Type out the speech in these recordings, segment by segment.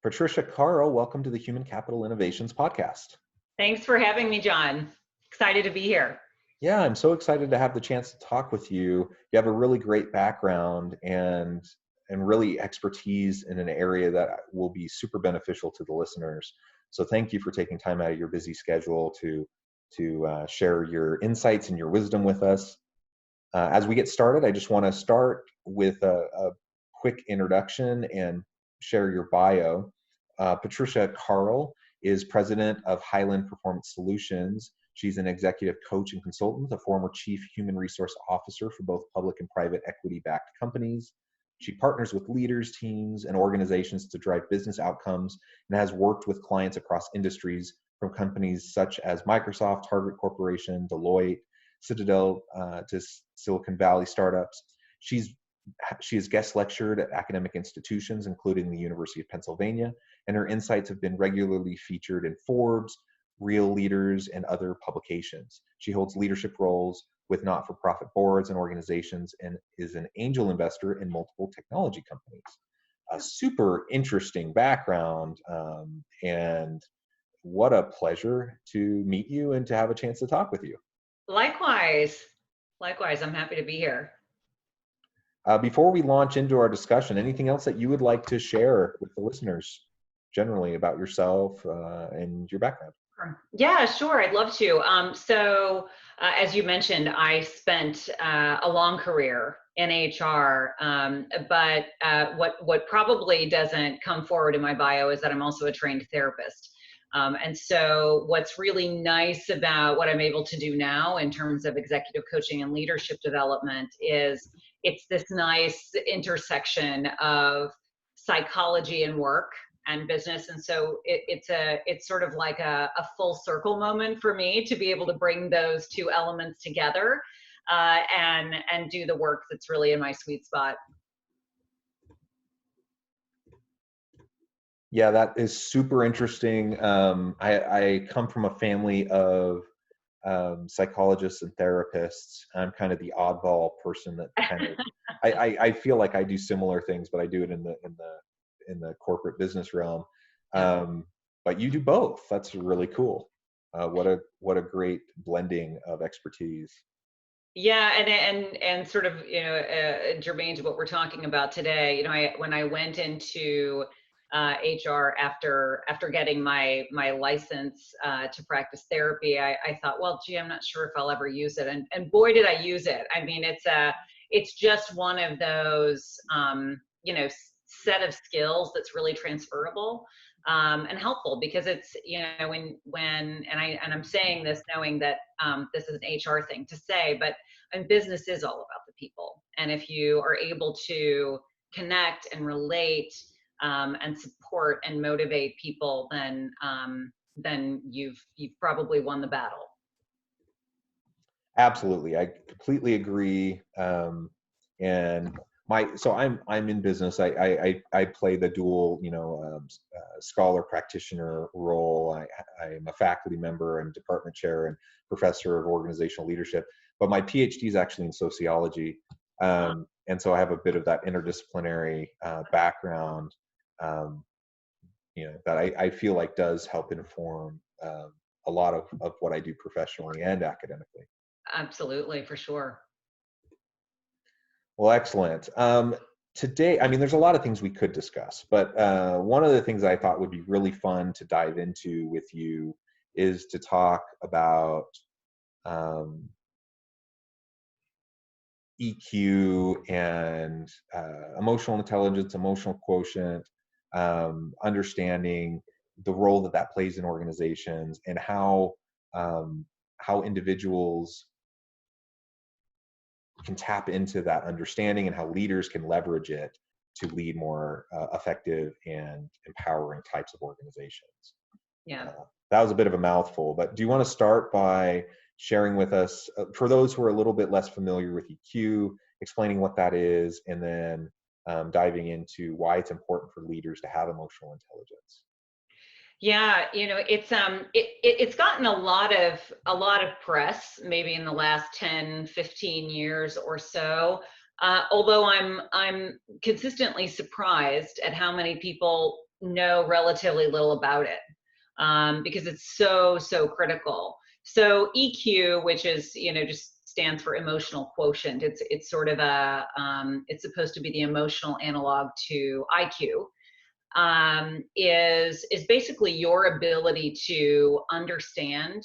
Patricia Carl, welcome to the Human Capital Innovations Podcast. Thanks for having me, John. Excited to be here. Yeah, I'm so excited to have the chance to talk with you. You have a really great background and really expertise in an area that will be super beneficial to the listeners. So thank you for taking time out of your busy schedule to share your insights and your wisdom with us. As we get started, I just want to start with a quick introduction and share your bio. Patricia Carl is president of Highland Performance Solutions. She's an executive coach and consultant, a former chief human resource officer for both public and private equity-backed companies. She partners with leaders, teams, and organizations to drive business outcomes and has worked with clients across industries from companies such as Microsoft, Target Corporation, Deloitte, Citadel to Silicon Valley startups. She has guest lectured at academic institutions, including the University of Pennsylvania, and her insights have been regularly featured in Forbes, Real Leaders, and other publications. She holds leadership roles with not-for-profit boards and organizations and is an angel investor in multiple technology companies. A super interesting background, and what a pleasure to meet you and to have a chance to talk with you. Likewise, I'm happy to be here. Before we launch into our discussion, anything else that you would like to share with the listeners generally about yourself and your background? Yeah, sure. I'd love to. As you mentioned, I spent a long career in HR, but what probably doesn't come forward in my bio is that I'm also a trained therapist. And so what's really nice about what I'm able to do now in terms of executive coaching and leadership development is it's this nice intersection of psychology and work and business. And so it's sort of like a full circle moment for me to be able to bring those two elements together and do the work that's really in my sweet spot. Yeah, that is super interesting. I come from a family of psychologists and therapists. I'm kind of the oddball person that kind of I feel like I do similar things, but I do it in the corporate business realm. But you do both. That's really cool. What a great blending of expertise. Yeah, and sort of germane to what we're talking about today. When I went into HR after getting my license to practice therapy, I thought, well, gee, I'm not sure if I'll ever use it, and boy, did I use it. I mean, it's just one of those set of skills that's really transferable and helpful, because it's when I'm saying this knowing that this is an HR thing to say, but business is all about the people, and if you are able to connect and relate and support and motivate people, then you've probably won the battle. Absolutely, I completely agree. And I'm in business. I play the dual, scholar practitioner role. I'm a faculty member. I'm department chair and professor of organizational leadership. But my PhD is actually in sociology, and so I have a bit of that interdisciplinary background. That I feel like does help inform a lot of what I do professionally and academically. Absolutely, for sure. Well, excellent. Today, I mean, there's a lot of things we could discuss, but one of the things I thought would be really fun to dive into with you is to talk about EQ and emotional intelligence, emotional quotient, understanding the role that plays in organizations, and how individuals can tap into that understanding and how leaders can leverage it to lead more effective and empowering types of organizations. Yeah. That was a bit of a mouthful, but do you want to start by sharing with us, for those who are a little bit less familiar with EQ, explaining what that is, and then diving into why it's important for leaders to have emotional intelligence? Yeah, it's gotten a lot of press, maybe in the last 10, 15 years or so. Although I'm consistently surprised at how many people know relatively little about it, because it's so, so critical. So EQ, which is, just stands for emotional quotient. It's sort of it's supposed to be the emotional analog to IQ. Is basically your ability to understand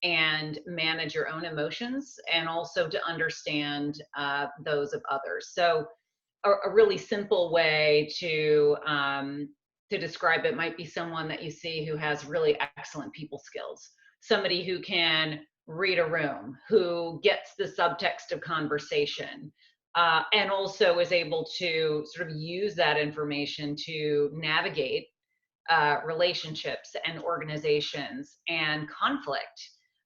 and manage your own emotions, and also to understand those of others. So a really simple way to describe it might be someone that you see who has really excellent people skills, somebody who can read a room, who gets the subtext of conversation, and also is able to sort of use that information to navigate relationships and organizations and conflict,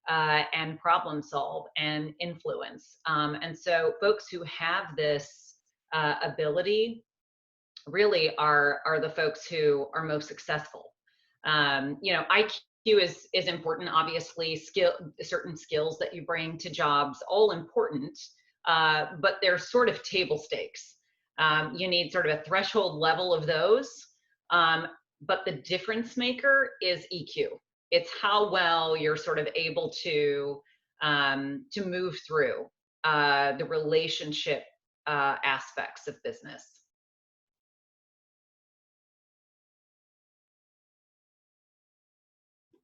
and problem solve and influence. And so folks who have this ability really are the folks who are most successful. IQ is important, obviously. Certain skills that you bring to jobs, all important, but they're sort of table stakes. You need sort of a threshold level of those, um, but the difference maker is EQ. It's how well you're sort of able to move through the relationship aspects of business.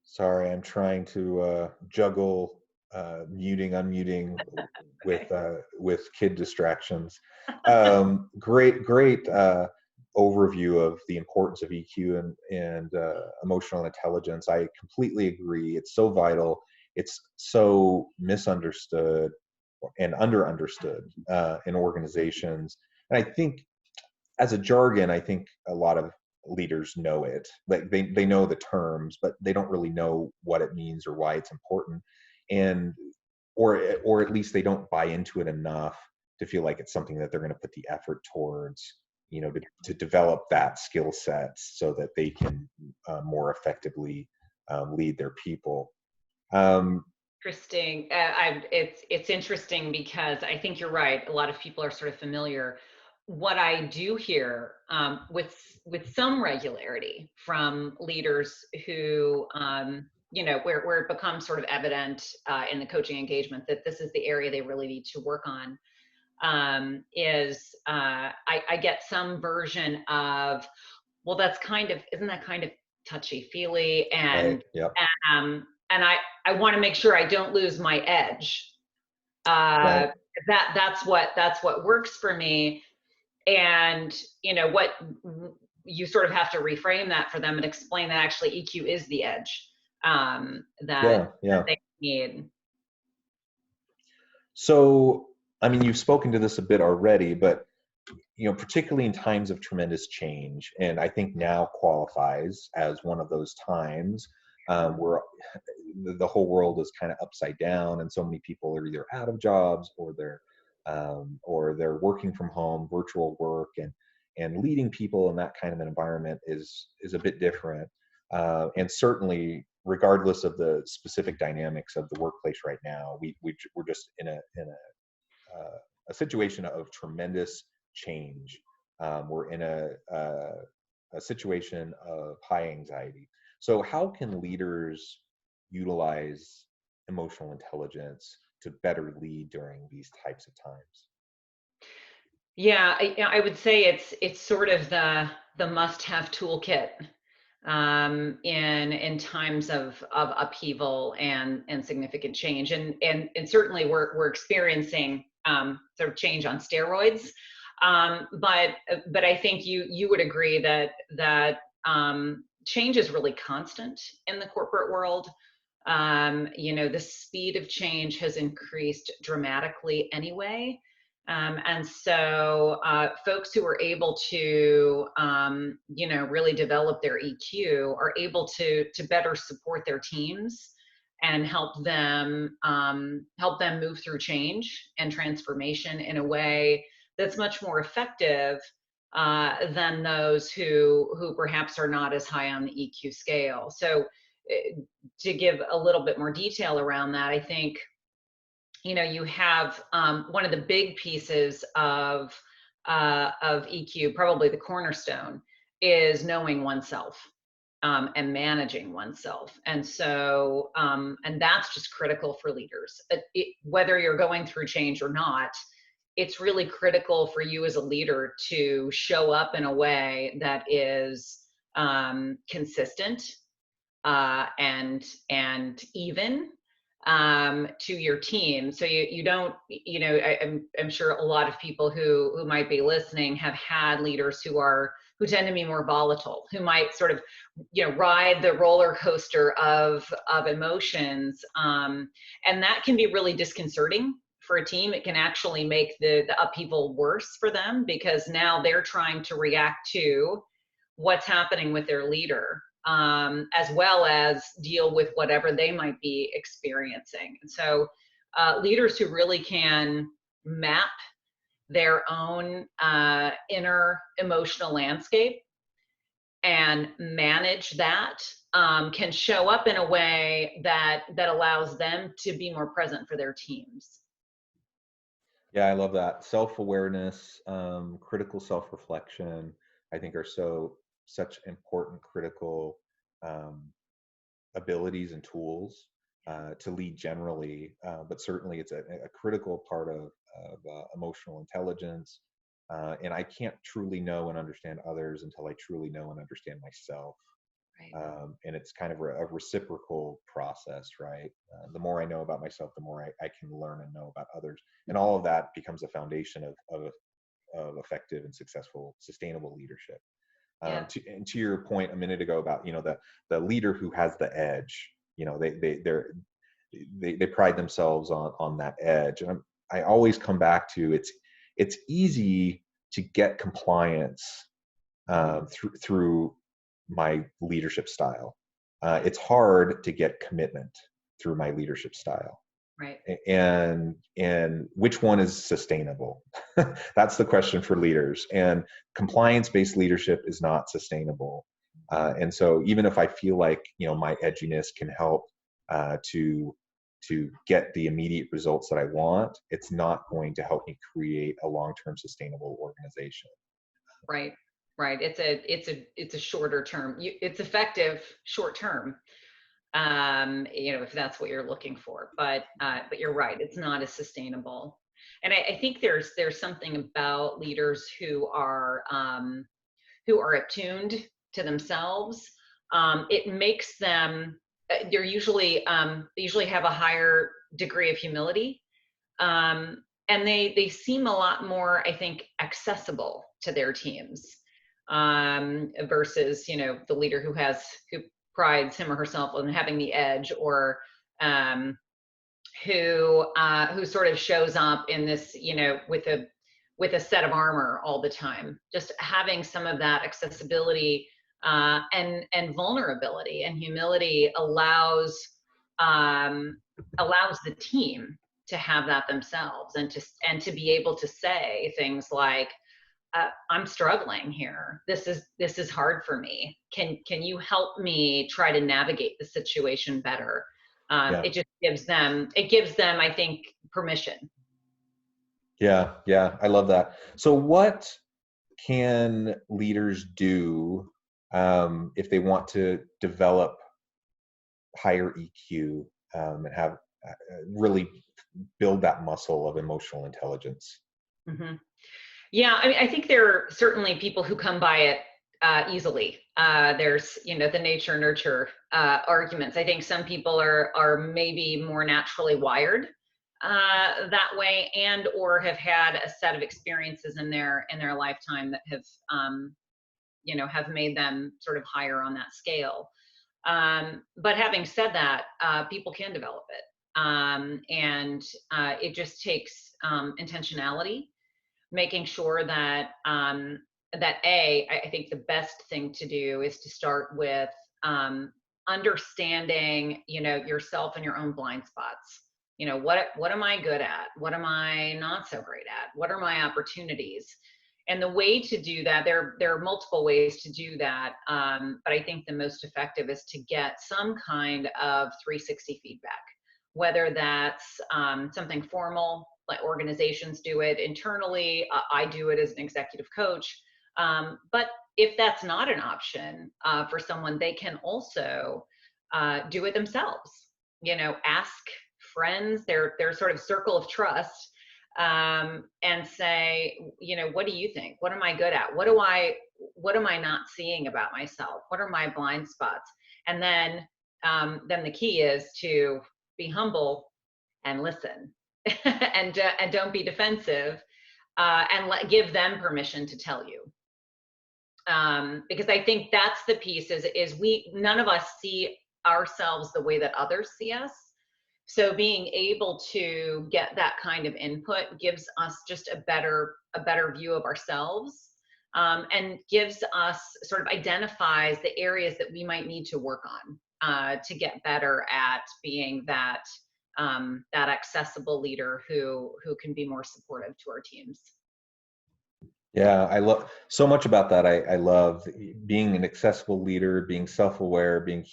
Sorry, I'm trying to juggle muting, unmuting Okay. with kid distractions. Great overview of the importance of EQ and emotional intelligence. I completely agree. It's so vital. It's so misunderstood and underunderstood in organizations. And I think as a jargon, I think a lot of leaders know it. Like they know the terms, but they don't really know what it means or why it's important. And or at least they don't buy into it enough to feel like it's something that they're going to put the effort towards, to develop that skill set so that they can more effectively lead their people. Um, Interesting. It's interesting because I think you're right. A lot of people are sort of familiar. What I do hear, with some regularity from leaders who, where it becomes sort of evident in the coaching engagement that this is the area they really need to work on, is I get some version of, well, isn't that kind of touchy feely, right. and Yep. and I want to make sure I don't lose my edge. Right. Uh, that's what works for me, and what you sort of have to reframe that for them and explain that actually EQ is the edge, that Yeah. Yeah. they need. So, I mean, you've spoken to this a bit already, but particularly in times of tremendous change, and I think now qualifies as one of those times where the whole world is kind of upside down, and so many people are either out of jobs or they're working from home, virtual work, and leading people in that kind of an environment is a bit different. And certainly, regardless of the specific dynamics of the workplace right now, we're just in a situation of tremendous change. We're in a situation of high anxiety. So, how can leaders utilize emotional intelligence to better lead during these types of times? Yeah, I would say it's sort of the must-have toolkit, in times of upheaval and significant change, and certainly we're experiencing sort of change on steroids, but I think you would agree that change is really constant in the corporate world. The speed of change has increased dramatically anyway. And so folks who are able to, really develop their EQ are able to better support their teams and help them move through change and transformation in a way that's much more effective than those who perhaps are not as high on the EQ scale. So to give a little bit more detail around that, I think, you have one of the big pieces of EQ, probably the cornerstone, is knowing oneself, and managing oneself. And so, and that's just critical for leaders. Whether you're going through change or not, it's really critical for you as a leader to show up in a way that is consistent, and even, to your team. So you don't, I'm sure a lot of people who might be listening have had leaders who tend to be more volatile, who might sort of, ride the roller coaster of emotions, and that can be really disconcerting for a team. It can actually make the upheaval worse for them, because now they're trying to react to what's happening with their leader, as well as deal with whatever they might be experiencing. And so, leaders who really can map their own inner emotional landscape and manage that, can show up in a way that allows them to be more present for their teams. Yeah, I love that. Self-awareness, critical self-reflection, I think are such important critical um, abilities and tools to lead generally, but certainly it's a critical part of emotional intelligence. And I can't truly know and understand others until I truly know and understand myself. Right. And it's kind of a reciprocal process, right? The more I know about myself, the more I can learn and know about others, and all of that becomes a foundation of effective and successful, sustainable leadership. Yeah. And to your point a minute ago about the leader who has the edge, they pride themselves on that edge, and I always come back to it's easy to get compliance Mhm. through my leadership style. Right. It's hard to get commitment through my leadership style. Right. And which one is sustainable? That's the question for leaders. And compliance-based leadership is not sustainable. And so even if I feel like my edginess can help to get the immediate results that I want, it's not going to help me create a long-term sustainable organization. Right. Right. It's a shorter term. It's effective short term, if that's what you're looking for. But you're right, it's not as sustainable. And I think there's something about leaders who are attuned to themselves. It makes them, they usually have a higher degree of humility, and they seem a lot more, I think, accessible to their teams, versus the leader who prides him or herself on having the edge, or um, who sort of shows up in this, with a set of armor all the time. Just having some of that accessibility, and vulnerability and humility allows the team to have that themselves, and to be able to say things like, I'm struggling here. This is hard for me. Can you help me try to navigate the situation better? Yeah. It gives them, I think, permission. Yeah, I love that. So what can leaders do if they want to develop higher EQ, and have really build that muscle of emotional intelligence? Hmm. Yeah, I mean, I think there are certainly people who come by it easily. There's, the nature nurture arguments. I think some people are maybe more naturally wired that way, and or have had a set of experiences in their lifetime that have made them sort of higher on that scale. But having said that, people can develop it, and it just takes intentionality, making sure that I think the best thing to do is to start with understanding, yourself and your own blind spots. What am I good at? What am I not so great at? What are my opportunities? And the way to do that, there are multiple ways to do that, but I think the most effective is to get some kind of 360 feedback, whether that's something formal, like organizations do it internally. I do it as an executive coach. But if that's not an option for someone, they can also do it themselves. Ask friends, their sort of circle of trust, and say, what do you think? What am I good at? What am I not seeing about myself? What are my blind spots? And then the key is to be humble and listen, and don't be defensive, and give them permission to tell you. Because I think that's the piece is none of us see ourselves the way that others see us. So being able to get that kind of input gives us just a better view of ourselves, and gives us, sort of identifies the areas that we might need to work on, to get better at being that accessible leader who can be more supportive to our teams. Yeah, I love so much about that. I love being an accessible leader, being self-aware, being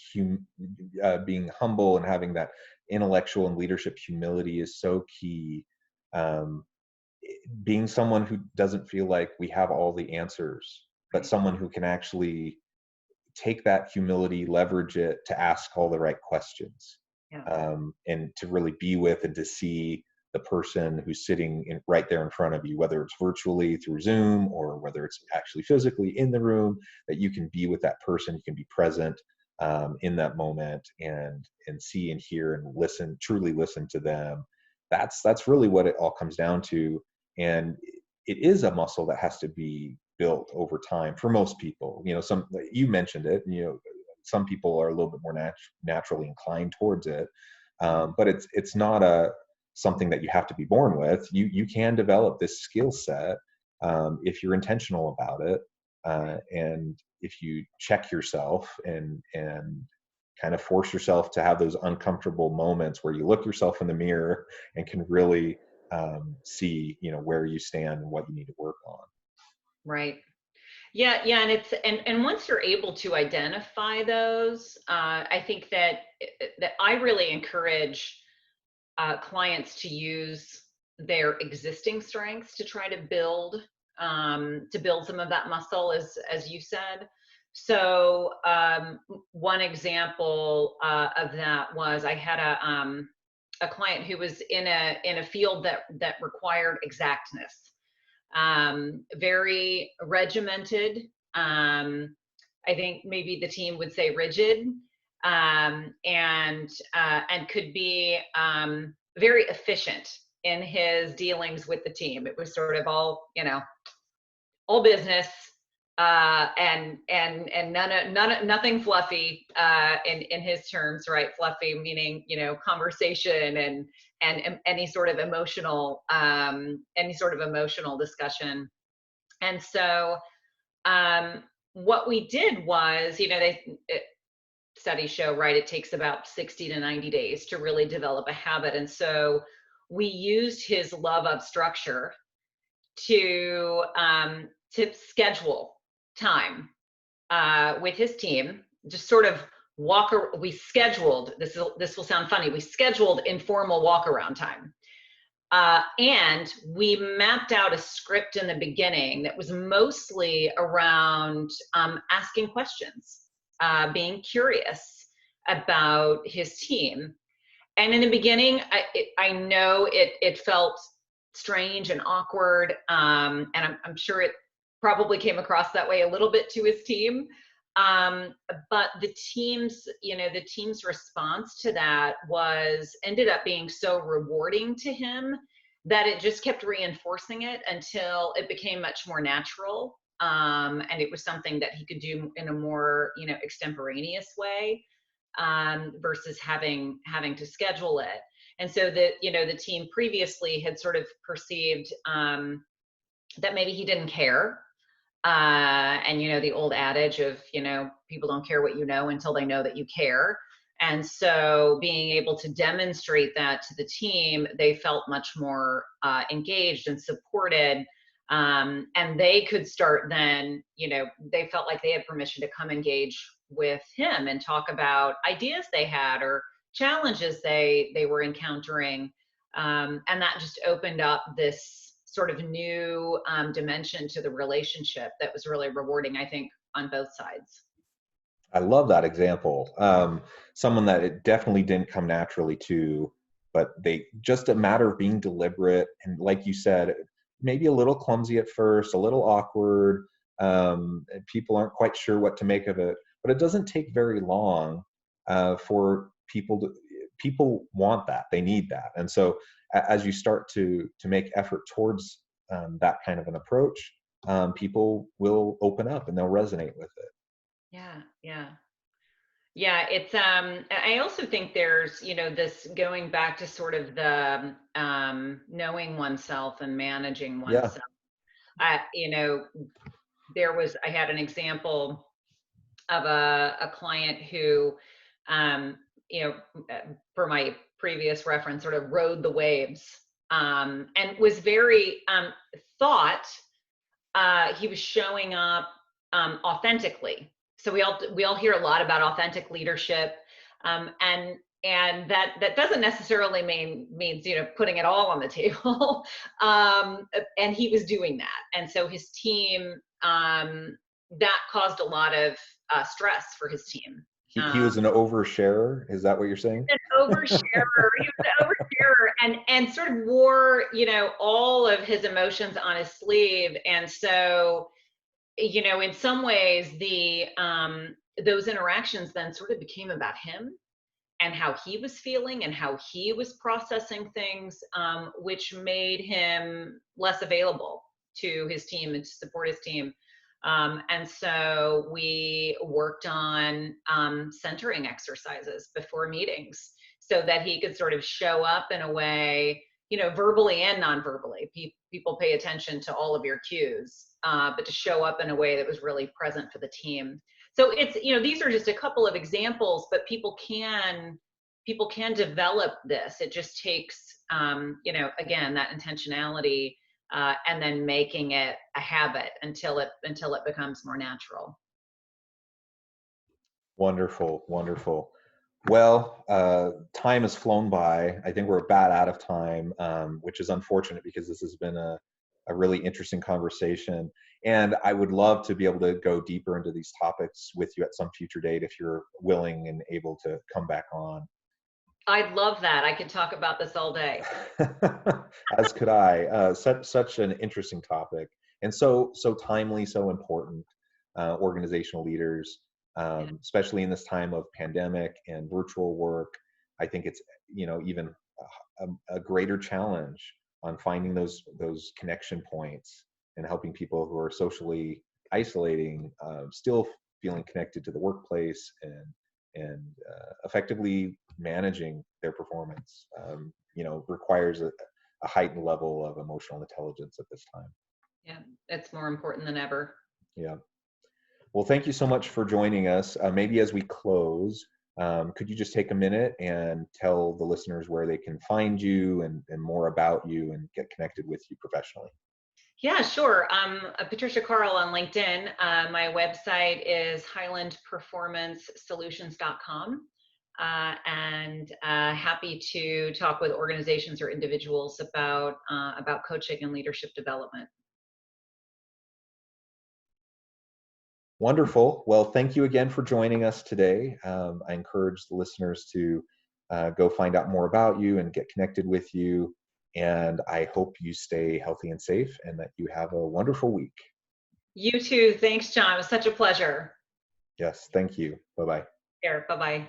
humble, and having that intellectual and leadership humility is so key. Um, Being someone who doesn't feel like we have all the answers, but Right. someone who can actually take that humility, leverage it to ask all the right questions, Yeah. and to really be with and to see the person who's sitting right there in front of you, whether it's virtually through Zoom or whether it's actually physically in the room, that you can be with that person, you can be present in that moment, and see and hear and listen, truly listen to them. That's really what it all comes down to. And it is a muscle that has to be built over time for most people. You mentioned it. Some people are a little bit more naturally inclined towards it, but it's not something that you have to be born with. You can develop this skill set, if you're intentional about it, and if you check yourself and kind of force yourself to have those uncomfortable moments where you look yourself in the mirror and can really see where you stand and what you need to work on. Right. Yeah, yeah, and once you're able to identify those, I think that I really encourage clients to use their existing strengths to try to build some of that muscle, as you said. So one example of that was, I had a client who was in a field that required exactness, very regimented. I think maybe the team would say rigid, and could be very efficient in his dealings with the team. It was sort of all business, and nothing fluffy, in his terms, right? Fluffy meaning conversation and any sort of emotional discussion. And so what we did was, studies show, right, it takes about 60 to 90 days to really develop a habit. And so we used his love of structure to schedule time with his team, just sort of we scheduled, this will sound funny, we scheduled informal walk around time. And we mapped out a script in the beginning that was mostly around asking questions, being curious about his team. And in the beginning, I know it felt strange and awkward, and I'm sure it probably came across that way a little bit to his team. But the team's response to that ended up being so rewarding to him that it just kept reinforcing it until it became much more natural. And it was something that he could do in a more, extemporaneous way, versus having to schedule it. And so the team previously had sort of perceived that maybe he didn't care. And the old adage of, people don't care what you know until they know that you care. And so being able to demonstrate that to the team, they felt much more engaged and supported. And they could start then, they felt like they had permission to come engage with him and talk about ideas they had or challenges they were encountering. And that just opened up this sort of new dimension to the relationship that was really rewarding, I think, on both sides. I love that example. Someone that it definitely didn't come naturally to, but they just a matter of being deliberate and, like you said, maybe a little clumsy at first, a little awkward. And people aren't quite sure what to make of it, but it doesn't take very long for people to. People want that; they need that, and so as you start to make effort towards that kind of an approach, people will open up and they'll resonate with it. Yeah, yeah. Yeah, it's I also think there's, this going back to sort of the knowing oneself and managing Yeah. oneself. I, I had an example of a client who, um, you know, for my previous reference, sort of rode the waves, and was very thought he was showing up authentically. So we all hear a lot about authentic leadership, and that doesn't necessarily means putting it all on the table. And he was doing that, and so his team, that caused a lot of stress for his team. He was an oversharer. Is that what you're saying? An oversharer. He was an oversharer, and sort of wore all of his emotions on his sleeve. And so in some ways the those interactions then sort of became about him and how he was feeling and how he was processing things, which made him less available to his team and to support his team. And so we worked on centering exercises before meetings so that he could sort of show up in a way, verbally and non-verbally. People pay attention to all of your cues, but to show up in a way that was really present for the team. So it's, these are just a couple of examples, but people can develop this. It just takes, again, that intentionality, and then making it a habit until it becomes more natural. Wonderful, wonderful. Well, time has flown by. I think we're about out of time, which is unfortunate because this has been a really interesting conversation. And I would love to be able to go deeper into these topics with you at some future date if you're willing and able to come back on. I'd love that. I could talk about this all day. As could I. Such an interesting topic, and so timely, so important. Organizational leaders, Yeah. especially in this time of pandemic and virtual work, I think it's even a greater challenge on finding those connection points and helping people who are socially isolating still feeling connected to the workplace and effectively managing their performance. Requires a heightened level of emotional intelligence at this time. Yeah, it's more important than ever. Yeah. Well, thank you so much for joining us. Maybe as we close, could you just take a minute and tell the listeners where they can find you and more about you and get connected with you professionally? Yeah, sure. Patricia Carl on LinkedIn. My website is highlandperformancesolutions.com. And happy to talk with organizations or individuals about coaching and leadership development. Wonderful. Well, thank you again for joining us today. I encourage the listeners to go find out more about you and get connected with you. And I hope you stay healthy and safe and that you have a wonderful week. You too. Thanks, John. It was such a pleasure. Yes, thank you. Bye bye. Here, bye bye.